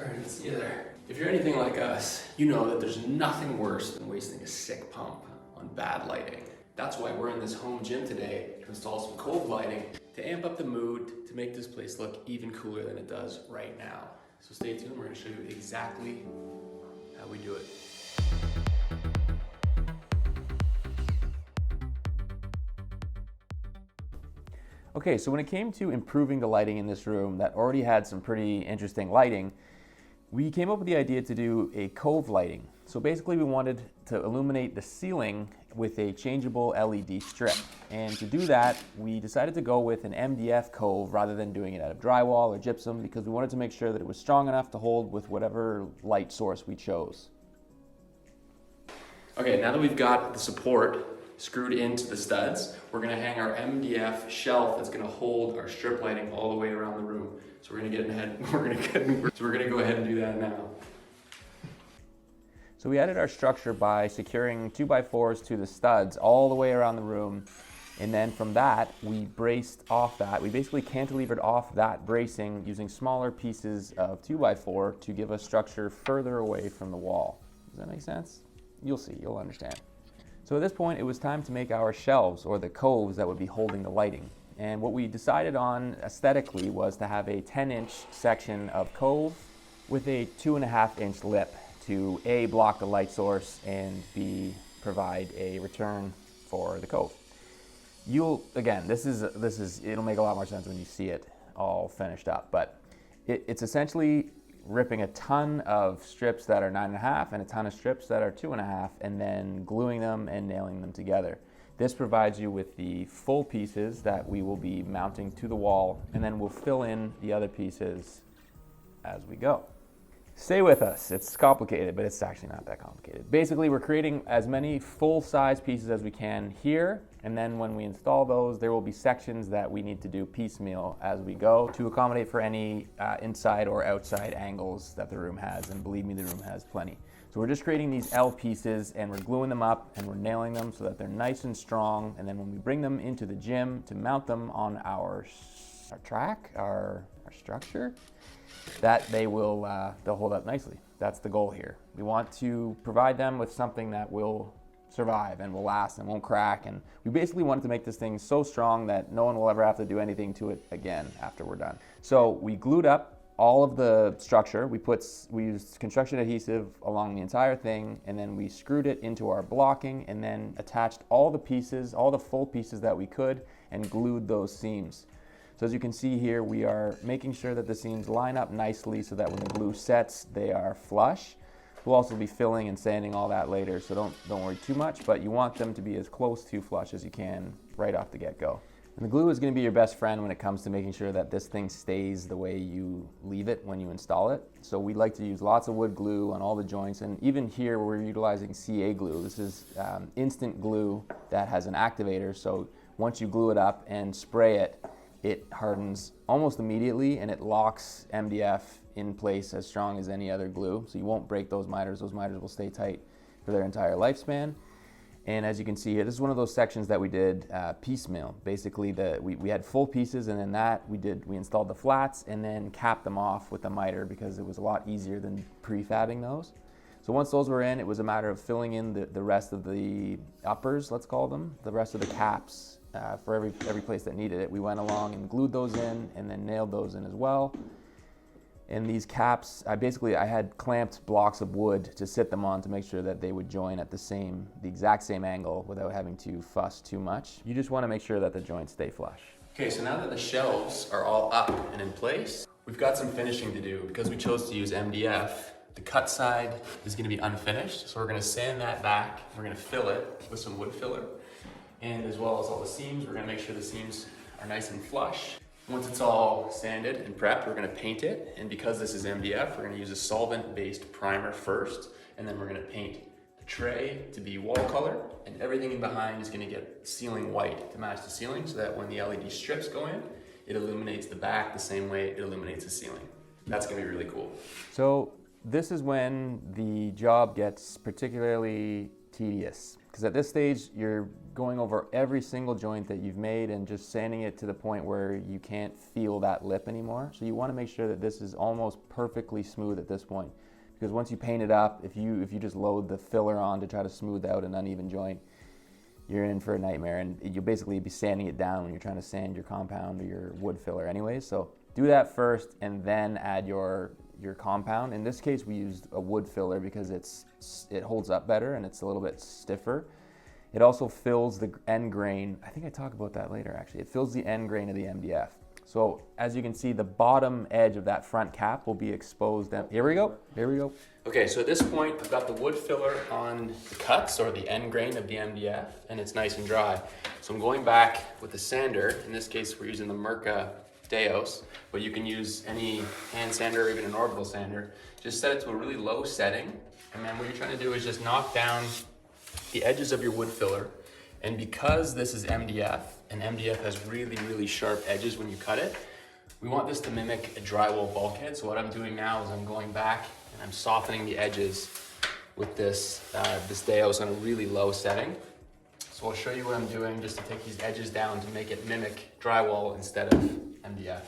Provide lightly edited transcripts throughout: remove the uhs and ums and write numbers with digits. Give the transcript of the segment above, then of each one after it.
sorry I didn't see you there. If you're anything like us, you know that there's nothing worse than wasting a sick pump on bad lighting. That's why we're in this home gym today to install some Cove lighting to amp up the mood, to make this place look even cooler than it does right now. So stay tuned, we're gonna show you exactly how we do it. Okay, so when it came to improving the lighting in this room that already had some pretty interesting lighting, we came up with the idea to do a Cove lighting. So basically we wanted to illuminate the ceiling with a changeable LED strip. And to do that, we decided to go with an MDF Cove rather than doing it out of drywall or gypsum, because we wanted to make sure that it was strong enough to hold with whatever light source we chose. Okay, now that we've got the support screwed into the studs, we're gonna hang our MDF shelf that's gonna hold our strip lighting all the way around the room. So we're gonna go ahead and do that now. So we added our structure by securing 2x4s to the studs all the way around the room. And then from that, we braced off that. We basically cantilevered off that bracing using smaller pieces of 2x4 to give us structure further away from the wall. Does that make sense? You'll see, you'll understand. So at this point, it was time to make our shelves, or the coves that would be holding the lighting. And what we decided on aesthetically was to have a 10-inch section of Cove with a 2.5-inch lip to A, block the light source, and B, provide a return for the Cove. Again, it'll make a lot more sense when you see it all finished up, but it's essentially ripping a ton of strips that are 9.5 and a ton of strips that are 2.5, and then gluing them and nailing them together. This provides you with the full pieces that we will be mounting to the wall, and then we'll fill in the other pieces as we go. Stay with us. It's complicated, but it's actually not that complicated. Basically, we're creating as many full-size pieces as we can here, and then when we install those, there will be sections that we need to do piecemeal as we go to accommodate for any inside or outside angles that the room has, and believe me, the room has plenty. So we're just creating these L pieces, and we're gluing them up, and we're nailing them so that they're nice and strong, and then when we bring them into the gym to mount them on our structure, that they'll hold up nicely. That's the goal here. We want to provide them with something that will survive and will last and won't crack, and we basically wanted to make this thing so strong that no one will ever have to do anything to it again after we're done. So we glued up all of the structure. We used construction adhesive along the entire thing, and then we screwed it into our blocking, and then attached all the pieces, all the full pieces that we could, and glued those seams. So as you can see here, we are making sure that the seams line up nicely so that when the glue sets, they are flush. We'll also be filling and sanding all that later, so don't worry too much, but you want them to be as close to flush as you can right off the get-go. And the glue is going to be your best friend when it comes to making sure that this thing stays the way you leave it when you install it. So we like to use lots of wood glue on all the joints, and even here we're utilizing CA glue. This is instant glue that has an activator, so once you glue it up and spray it, it hardens almost immediately, and it locks MDF in place as strong as any other glue. So you won't break those miters. Those miters will stay tight for their entire lifespan. And as you can see here, this is one of those sections that we did piecemeal. Basically, we had full pieces, and then we installed the flats and then capped them off with a miter because it was a lot easier than prefabbing those. So once those were in, it was a matter of filling in the rest of the uppers, let's call them, the rest of the caps. For every place that needed it. We went along and glued those in and then nailed those in as well. And these caps, I had clamped blocks of wood to sit them on to make sure that they would join at the exact same angle without having to fuss too much. You just want to make sure that the joints stay flush. Okay, so now that the shelves are all up and in place, we've got some finishing to do. Because we chose to use MDF, the cut side is going to be unfinished, so we're going to sand that back. We're going to fill it with some wood filler. And as well as all the seams, we're gonna make sure the seams are nice and flush. Once it's all sanded and prepped, we're gonna paint it. And because this is MDF, we're gonna use a solvent-based primer first, and then we're gonna paint the tray to be wall color, and everything in behind is gonna get ceiling white to match the ceiling, so that when the LED strips go in, it illuminates the back the same way it illuminates the ceiling. That's gonna be really cool. So this is when the job gets particularly tedious. because at this stage you're going over every single joint that you've made and just sanding it to the point where you can't feel that lip anymore. So you want to make sure that this is almost perfectly smooth at this point, because once you paint it up, if you just load the filler on to try to smooth out an uneven joint, you're in for a nightmare, and you'll basically be sanding it down when you're trying to sand your compound or your wood filler anyways. So do that first and then add your compound. In this case we used a wood filler because it holds up better and it's a little bit stiffer. It also fills the end grain. I think I talk about that later actually. It fills the end grain of the MDF. So as you can see, the bottom edge of that front cap will be exposed. Here we go. Okay, so at this point, I've got the wood filler on the cuts or the end grain of the MDF, and it's nice and dry. So I'm going back with the sander. In this case, we're using the Mirka Deos, but you can use any hand sander or even an orbital sander. Just set it to a really low setting, and then what you're trying to do is just knock down the edges of your wood filler. And because this is MDF, and MDF has really, really sharp edges when you cut it, we want this to mimic a drywall bulkhead. So what I'm doing now is I'm going back and I'm softening the edges with this Deos on a really low setting. So I'll show you what I'm doing just to take these edges down to make it mimic drywall instead of MDF.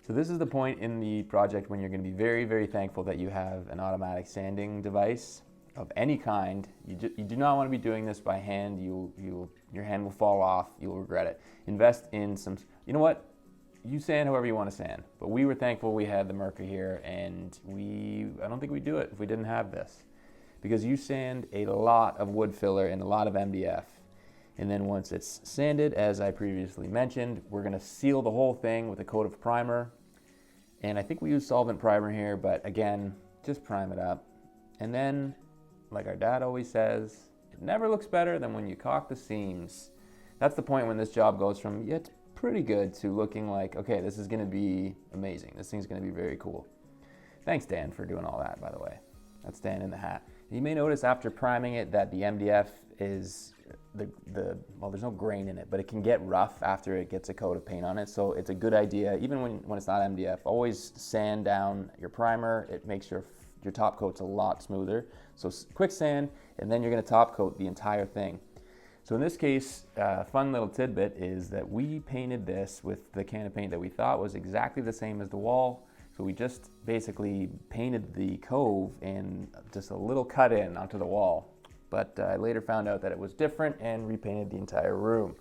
So this is the point in the project when you're going to be very, very thankful that you have an automatic sanding device of any kind. You do not want to be doing this by hand. Your hand will fall off. You'll regret it. Invest in some, you know what? You sand however you want to sand. But we were thankful we had the Mirka here, and I don't think we'd do it if we didn't have this. Because you sand a lot of wood filler and a lot of MDF. And then once it's sanded, as I previously mentioned, we're going to seal the whole thing with a coat of primer. And I think we use solvent primer here, but again, just prime it up. And then, like our dad always says, it never looks better than when you caulk the seams. That's the point when this job goes from, yeah, it's pretty good to looking like, okay, this is gonna be amazing. This thing's gonna be very cool. Thanks, Dan, for doing all that, by the way. That's Dan in the hat. You may notice after priming it that the MDF is, well, there's no grain in it, but it can get rough after it gets a coat of paint on it. So it's a good idea, even when it's not MDF, always sand down your primer. It makes your top coat's a lot smoother. So quick sand, and then you're gonna top coat the entire thing. So in this case, a fun little tidbit is that we painted this with the can of paint that we thought was exactly the same as the wall. So we just basically painted the Cove and just a little cut in onto the wall. But I later found out that it was different and repainted the entire room.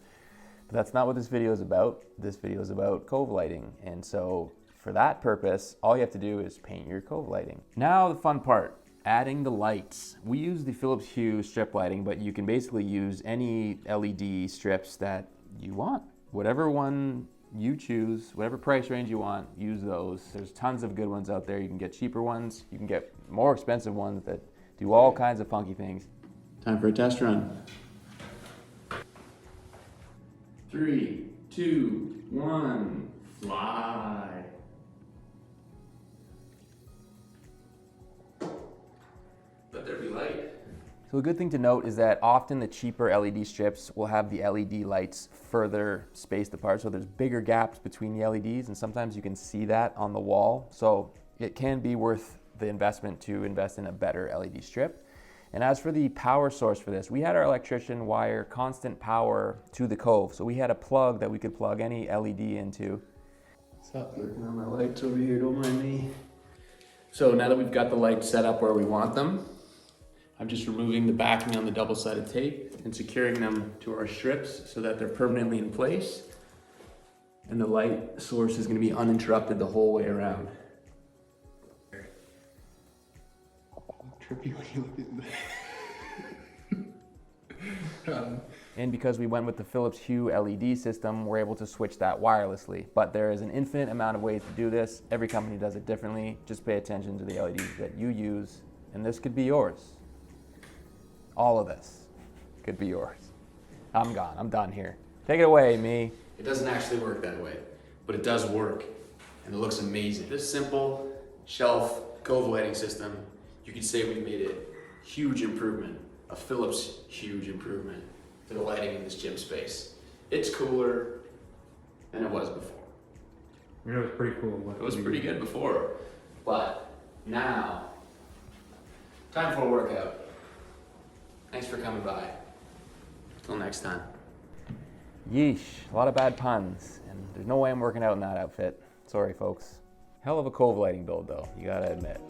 But that's not what this video is about. This video is about Cove lighting. And so for that purpose, all you have to do is paint your Cove lighting. Now the fun part, adding the lights. We use the Philips Hue strip lighting, but you can basically use any LED strips that you want. Whatever one you choose, whatever price range you want, use those. There's tons of good ones out there. You can get cheaper ones. You can get more expensive ones that do all kinds of funky things. Time for a test run. 3, 2, 1, fly. Let there be light. So a good thing to note is that often the cheaper LED strips will have the LED lights further spaced apart, so there's bigger gaps between the LEDs, and sometimes you can see that on the wall. So it can be worth the investment to invest in a better LED strip. And as for the power source for this, we had our electrician wire constant power to the Cove. So we had a plug that we could plug any LED into. What's up? Working on my lights over here, don't mind me. So now that we've got the lights set up where we want them, I'm just removing the backing on the double-sided tape and securing them to our strips so that they're permanently in place. And the light source is going to be uninterrupted the whole way around. Trippy when you look at that. And because we went with the Philips Hue LED system, we're able to switch that wirelessly. But there is an infinite amount of ways to do this. Every company does it differently. Just pay attention to the LEDs that you use, and this could be yours. All of this could be yours. I'm gone. I'm done here. Take it away, me. It doesn't actually work that way, but it does work, and it looks amazing. This simple shelf Cove lighting system, you could say we've made a huge improvement, a Philips huge improvement to the lighting in this gym space. It's cooler than it was before. Yeah, it was pretty cool. It was pretty good before, but now, time for a workout. Thanks for coming by. Till next time. Yeesh, a lot of bad puns, and there's no way I'm working out in that outfit. Sorry, folks. Hell of a Cove lighting build, though, you gotta admit.